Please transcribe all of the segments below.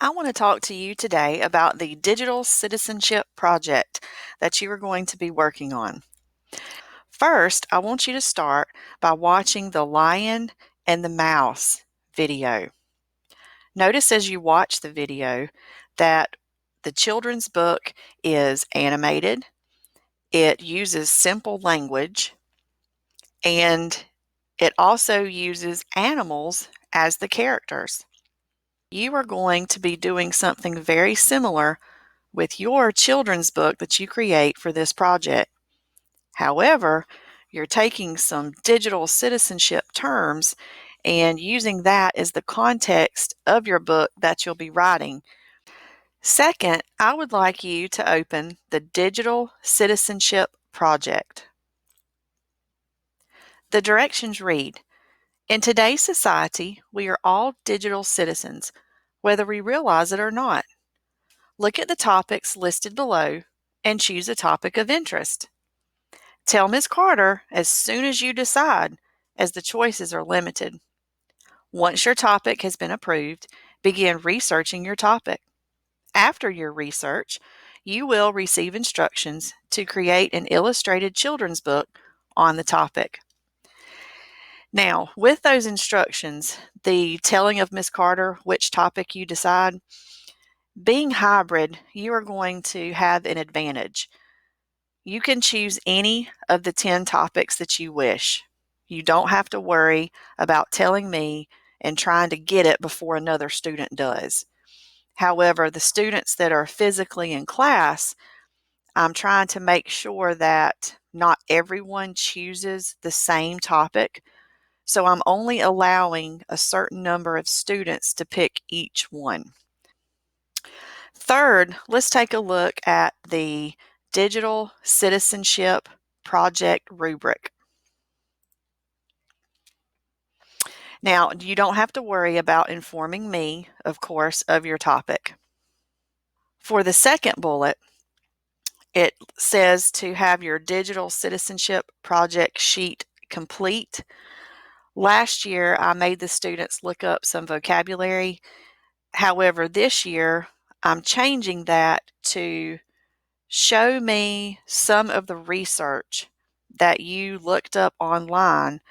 I want to talk to you today about the Digital Citizenship project that you are going to be working on. First, I want you to start by watching the Lion and the Mouse video. Notice as you watch the video that the children's book is animated, it uses simple language, and it also uses animals as the characters. You are going to be doing something very similar with your children's book that you create for this project. However, you're taking some digital citizenship terms and using that as the context of your book that you'll be writing. Second, I would like you to open the Digital Citizenship Project. The directions read, in today's society, we are all digital citizens, whether we realize it or not. Look at the topics listed below and choose a topic of interest. Tell Ms. Carter as soon as you decide, as the choices are limited. Once your topic has been approved, begin researching your topic. After your research, you will receive instructions to create an illustrated children's book on the topic. Now, with those instructions, the telling of Ms. Carter which topic you decide, being hybrid, you are going to have an advantage. You can choose any of the 10 topics that you wish. You don't have to worry about telling me and trying to get it before another student does. However, the students that are physically in class, I'm trying to make sure that not everyone chooses the same topic. So I'm only allowing a certain number of students to pick each one. Third, let's take a look at the Digital Citizenship Project rubric. Now, you don't have to worry about informing me, of course, of your topic. For the second bullet, it says to have your Digital Citizenship Project sheet complete. Last year, I made the students look up some vocabulary. However, this year, I'm changing that to show me some of the research that you looked up online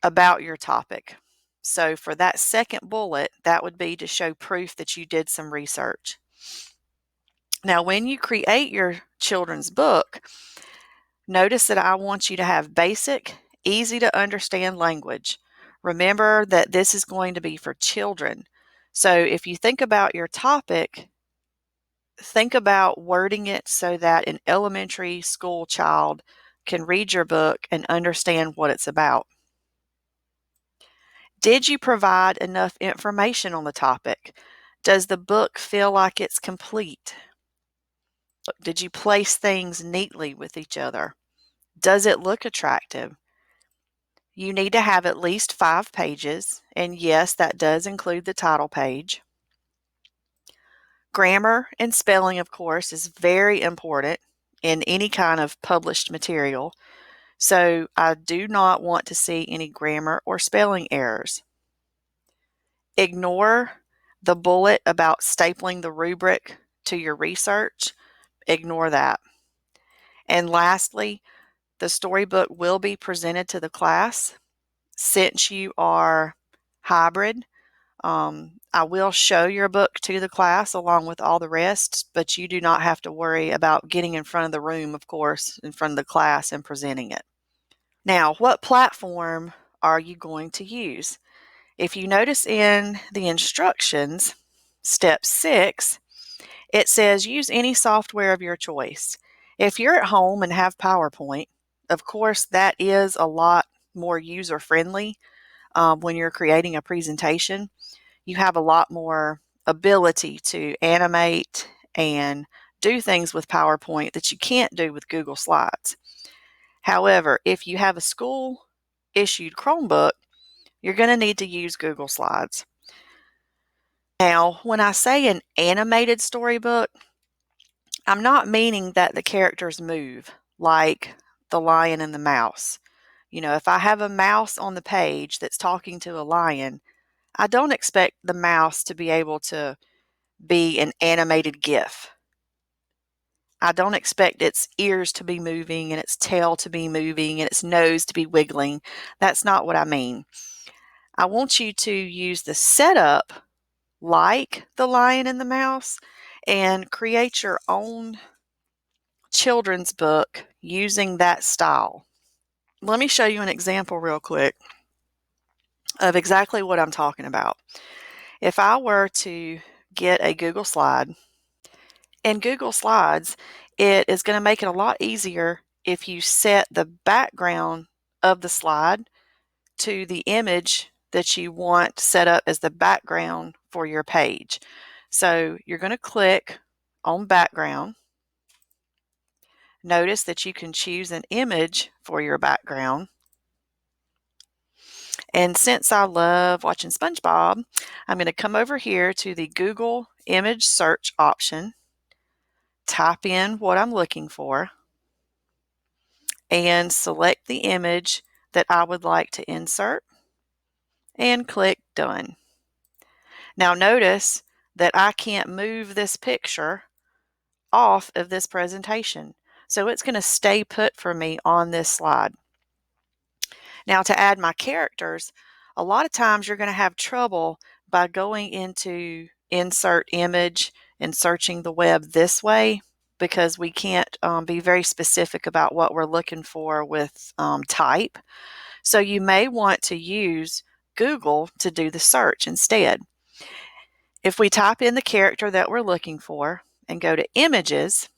about your topic. So for that second bullet, that would be to show proof that you did some research. Now, when you create your children's book, notice that I want you to have basic, easy to understand language. Remember that this is going to be for children. So if you think about your topic, think about wording it so that an elementary school child can read your book and understand what it's about. Did you provide enough information on the topic? Does the book feel like it's complete? Did you place things neatly with each other? Does it look attractive? You need to have at least 5 pages, and yes, that does include the title page. Grammar and spelling, of course, is very important in any kind of published material, so I do not want to see any grammar or spelling errors. Ignore the bullet about stapling the rubric to your research. Ignore that. And lastly, the storybook will be presented to the class. Since you are hybrid, I will show your book to the class along with all the rest, but you do not have to worry about getting in front of the room, of course, in front of the class and presenting it. Now, what platform are you going to use? If you notice in the instructions, step 6, it says use any software of your choice. If you're at home and have PowerPoint, of course, that is a lot more user-friendly when you're creating a presentation. You have a lot more ability to animate and do things with PowerPoint that you can't do with Google Slides. However, if you have a school-issued Chromebook, you're going to need to use Google Slides. Now, when I say an animated storybook, I'm not meaning that the characters move like the lion and the mouse. You know, if I have a mouse on the page that's talking to a lion, I don't expect the mouse to be able to be an animated GIF. I don't expect its ears to be moving and its tail to be moving and its nose to be wiggling. That's not what I mean. I want you to use the setup like the lion and the mouse and create your own children's book using that style. Let me show you an example real quick of exactly what I'm talking about. If I were to get a Google slide, in Google Slides, it is going to make it a lot easier if you set the background of the slide to the image that you want set up as the background for your page. So you're going to click on background. Notice that you can choose an image for your background. And since I love watching SpongeBob, I'm going to come over here to the Google image search option, type in what I'm looking for, and select the image that I would like to insert and click done. Now notice that I can't move this picture off of this presentation. So it's going to stay put for me on this slide. Now to add my characters, a lot of times you're going to have trouble by going into insert image and searching the web this way because we can't be very specific about what we're looking for with type. So you may want to use Google to do the search instead. If we type in the character that we're looking for and go to images,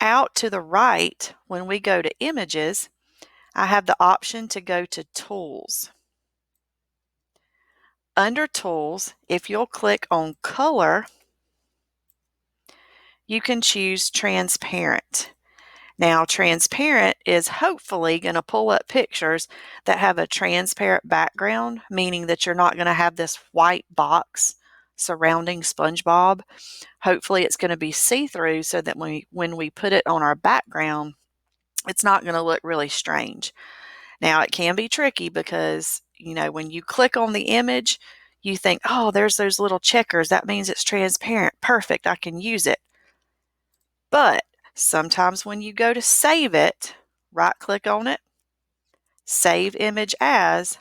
out to the right, when we go to images, I have the option to go to tools. Under tools, if you'll click on color, you can choose transparent. Now, transparent is hopefully going to pull up pictures that have a transparent background, meaning that you're not going to have this white box surrounding SpongeBob. Hopefully, it's going to be see-through so that when we put it on our background, it's not going to look really strange. Now, it can be tricky because, you know, when you click on the image, you think, oh, there's those little checkers. That means it's transparent. Perfect. I can use it. But sometimes when you go to save it, right click on it, save image as,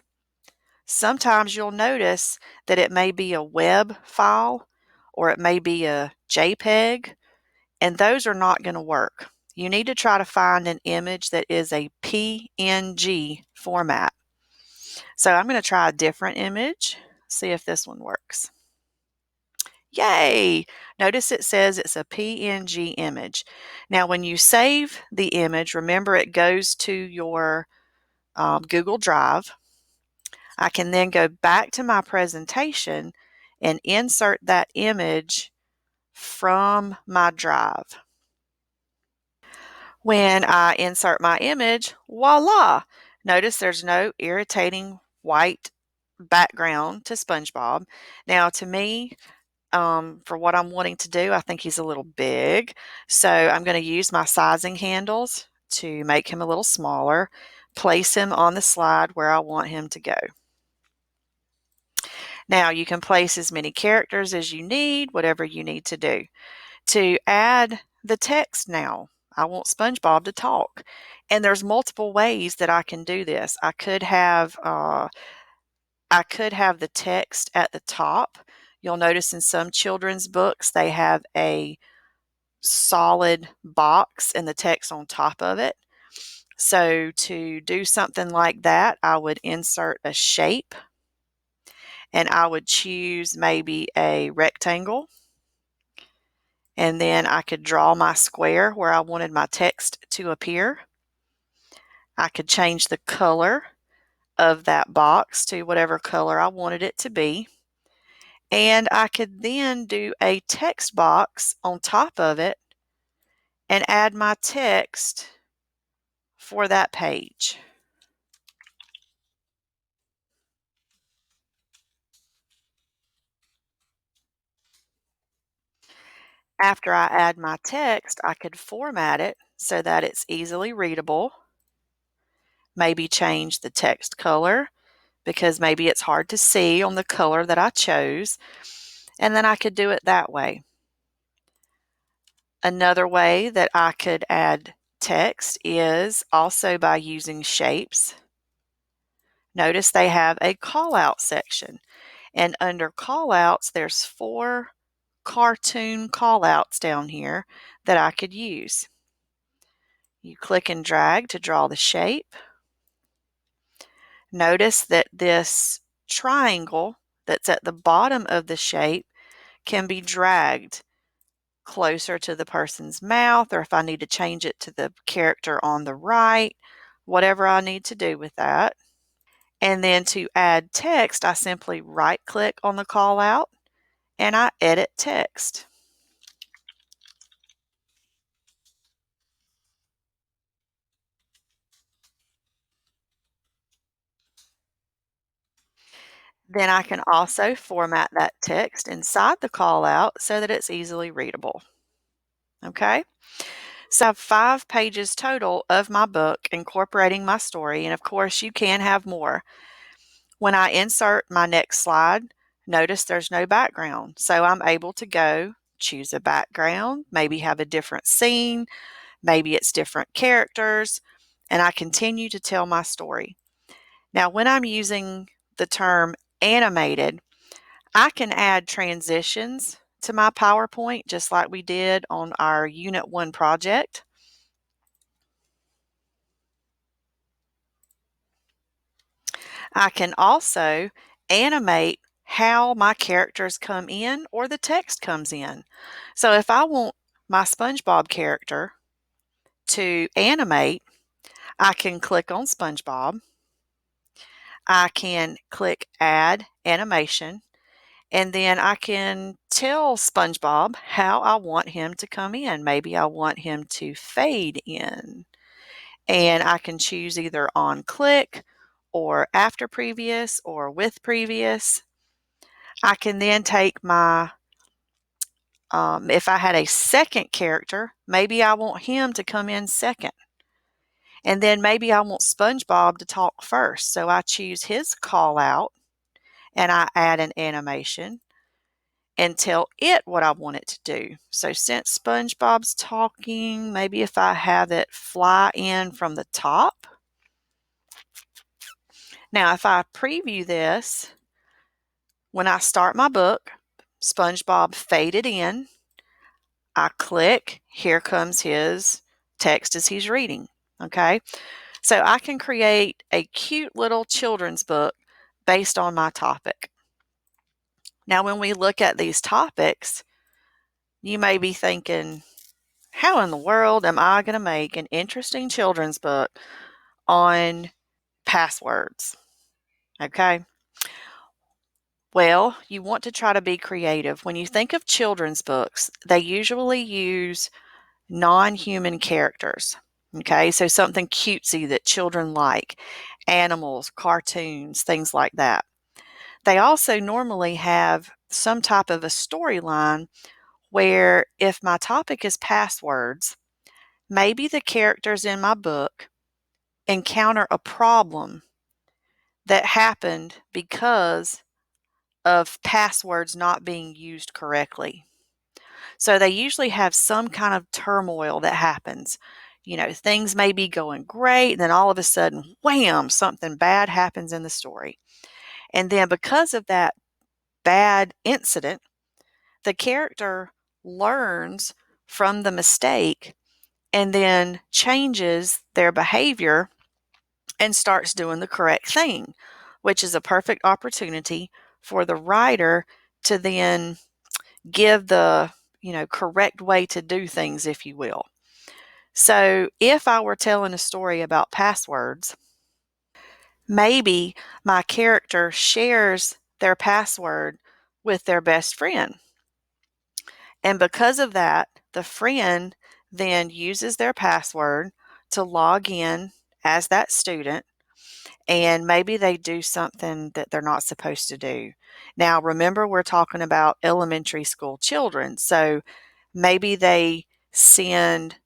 sometimes you'll notice that it may be a web file or it may be a JPEG, and those are not going to work. You need to try to find an image that is a PNG format. So I'm going to try a different image, see if this one works. Yay! Notice it says it's a PNG image. Now, when you save the image, remember it goes to your Google Drive. I can then go back to my presentation and insert that image from my drive. When I insert my image, voila! Notice there's no irritating white background to SpongeBob. Now, to me, for what I'm wanting to do, I think he's a little big. So I'm going to use my sizing handles to make him a little smaller, place him on the slide where I want him to go. Now you can place as many characters as you need, whatever you need to do. To add the text now, I want SpongeBob to talk. And there's multiple ways that I can do this. I could have the text at the top. You'll notice in some children's books, they have a solid box and the text on top of it. So to do something like that, I would insert a shape and I would choose maybe a rectangle. And then I could draw my square where I wanted my text to appear. I could change the color of that box to whatever color I wanted it to be. And I could then do a text box on top of it and add my text for that page. After I add my text, I could format it so that it's easily readable. Maybe change the text color because maybe it's hard to see on the color that I chose. And then I could do it that way. Another way that I could add text is also by using shapes. Notice they have a call-out section, and under call-outs, there's 4 cartoon call-outs down here that I could use. You click and drag to draw the shape. Notice that this triangle that's at the bottom of the shape can be dragged closer to the person's mouth, or if I need to change it to the character on the right, whatever I need to do with that. And then to add text, I simply right click on the call out and I edit text. Then I can also format that text inside the call out so that it's easily readable. Okay? So I have 5 pages total of my book incorporating my story, and of course you can have more. When I insert my next slide, notice there's no background. So I'm able to go choose a background, maybe have a different scene, maybe it's different characters, and I continue to tell my story. Now, when I'm using the term animated, I can add transitions to my PowerPoint just like we did on our Unit 1 project. I can also animate how my characters come in or the text comes in. So if I want my SpongeBob character to animate, I can click on SpongeBob. I can click Add Animation, and then I can tell SpongeBob how I want him to come in. Maybe I want him to fade in. And I can choose either on click or after previous or with previous. I can then take my, if I had a second character, maybe I want him to come in second. And then maybe I want SpongeBob to talk first. So I choose his call out and I add an animation and tell it what I want it to do. So since SpongeBob's talking, maybe if I have it fly in from the top. Now, if I preview this, when I start my book, SpongeBob faded in. I click, here comes his text as he's reading. Okay, so I can create a cute little children's book based on my topic. Now, when we look at these topics, you may be thinking, how in the world am I going to make an interesting children's book on passwords? Okay. Well, you want to try to be creative. When you think of children's books, they usually use non-human characters. Okay, so something cutesy that children like, animals, cartoons, things like that. They also normally have some type of a storyline where if my topic is passwords, maybe the characters in my book encounter a problem that happened because of passwords not being used correctly. So they usually have some kind of turmoil that happens. You know, things may be going great, and then all of a sudden, wham, something bad happens in the story. And then because of that bad incident, the character learns from the mistake and then changes their behavior and starts doing the correct thing, which is a perfect opportunity for the writer to then give the, correct way to do things, if you will. So if I were telling a story about passwords, maybe my character shares their password with their best friend. And because of that, the friend then uses their password to log in as that student, and maybe they do something that they're not supposed to do. Now, remember, we're talking about elementary school children, so maybe they send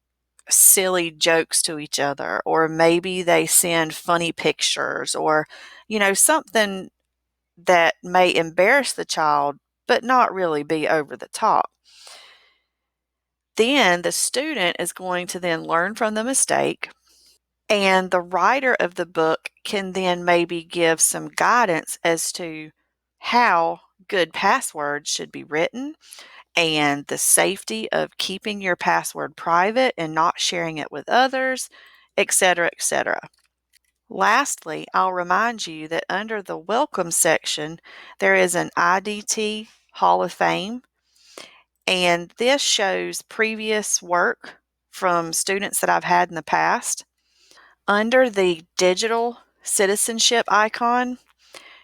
silly jokes to each other, or maybe they send funny pictures, or, something that may embarrass the child, but not really be over the top. Then the student is going to then learn from the mistake, and the writer of the book can then maybe give some guidance as to how good passwords should be written and the safety of keeping your password private and not sharing it with others, etc., etc. Lastly, I'll remind you that under the Welcome section, there is an IDT Hall of Fame, and this shows previous work from students that I've had in the past. Under the digital citizenship icon,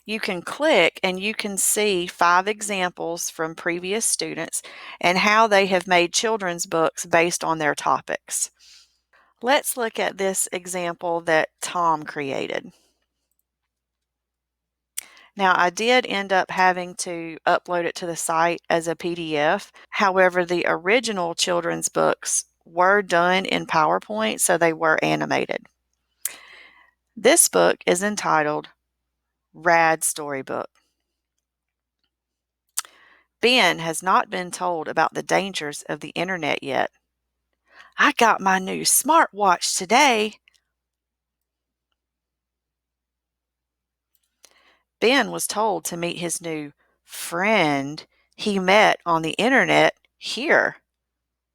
you can click and you can see 5 examples from previous students and how they have made children's books based on their topics. Let's look at this example that Tom created. Now, I did end up having to upload it to the site as a PDF. However, the original children's books were done in PowerPoint, so they were animated. This book is entitled Rad Storybook. Ben has not been told about the dangers of the internet yet. I got my new smartwatch today. Ben was told to meet his new friend he met on the internet here.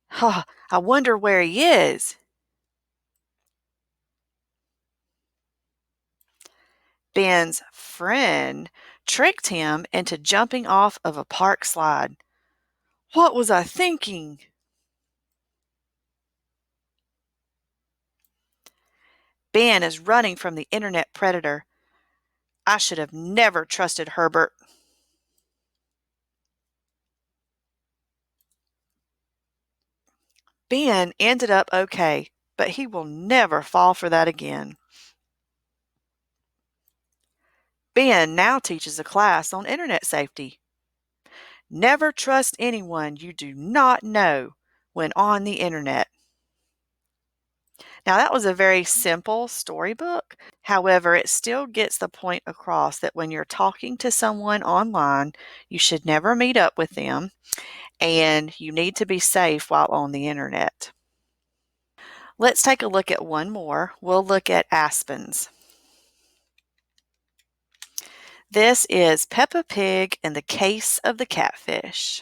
Huh, I wonder where he is. Ben's friend tricked him into jumping off of a park slide. What was I thinking? Ben is running from the internet predator. I should have never trusted Herbert. Ben ended up okay, but he will never fall for that again. Ben now teaches a class on internet safety. Never trust anyone you do not know when on the internet. Now, that was a very simple storybook. However, it still gets the point across that when you're talking to someone online, you should never meet up with them and you need to be safe while on the internet. Let's take a look at one more. We'll look at aspens. This is Peppa Pig and the Case of the Catfish.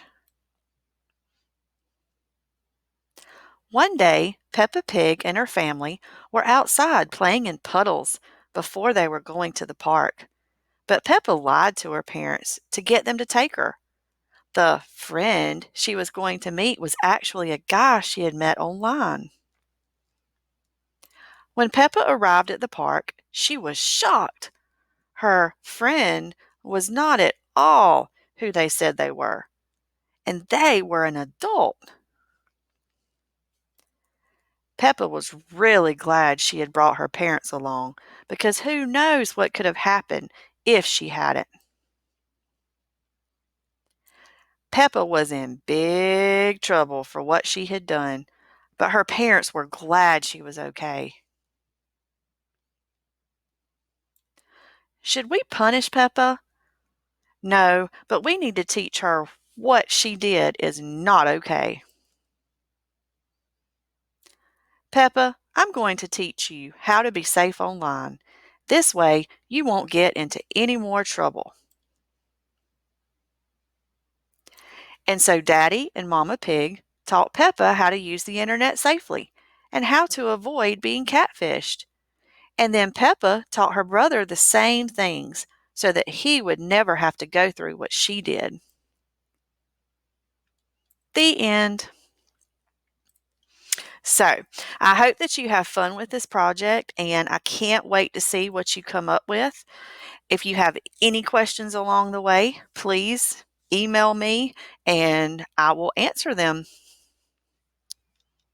One day, Peppa Pig and her family were outside playing in puddles before they were going to the park. But Peppa lied to her parents to get them to take her. The friend she was going to meet was actually a guy she had met online. When Peppa arrived at the park, she was shocked. Her friend was not at all who they said they were, and they were an adult. Peppa was really glad she had brought her parents along because who knows what could have happened if she hadn't. Peppa was in big trouble for what she had done, but her parents were glad she was okay. Should we punish Peppa? No, but we need to teach her what she did is not okay. Peppa, I'm going to teach you how to be safe online. This way, you won't get into any more trouble. And so Daddy and Mama Pig taught Peppa how to use the internet safely and how to avoid being catfished. And then Peppa taught her brother the same things so that he would never have to go through what she did. The end. So, I hope that you have fun with this project and I can't wait to see what you come up with. If you have any questions along the way, please email me and I will answer them.